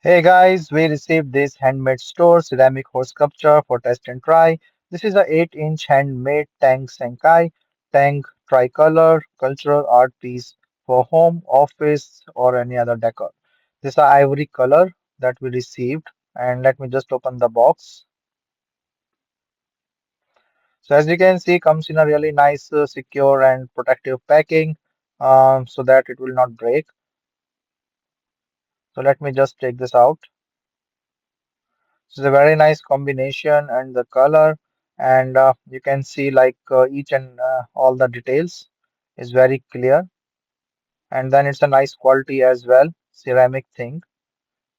Hey guys, we received this handmade store ceramic horse sculpture for test and try. This is a 8-inch handmade Tang Sancai-Tang tricolor cultural art piece for home, office, or any other decor. This is a ivory color that we received, and let me just open the box. So as you can see, comes in a really nice, secure and protective packing, so that it will not break. So let me just take this out. So it's a very nice combination and the color, and you can see like each and all the details is very clear, and then it's a nice quality as well, ceramic thing.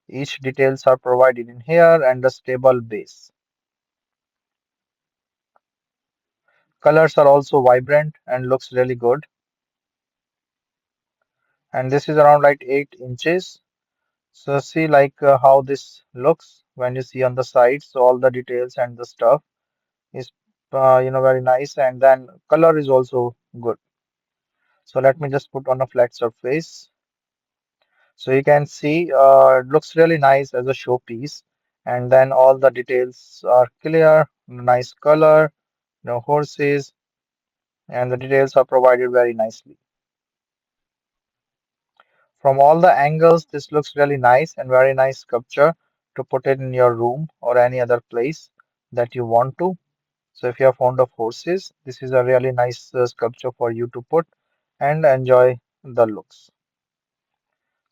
Each details are provided in here and a stable base. Colors are also vibrant and looks really good. And this is around like 8 inches. So see like how this looks when you see on the side. So all the details and the stuff is very nice, and then color is also good. So let me just put on a flat surface. So you can see it looks really nice as a showpiece. And then all the details are clear, nice color, no horses, and the details are provided very nicely. From all the angles, this looks really nice and very nice sculpture to put it in your room or any other place that you want to. So if you are fond of horses, this is a really nice sculpture for you to put and enjoy the looks.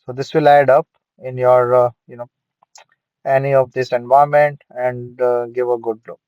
So this will add up in your, any of this environment and give a good look.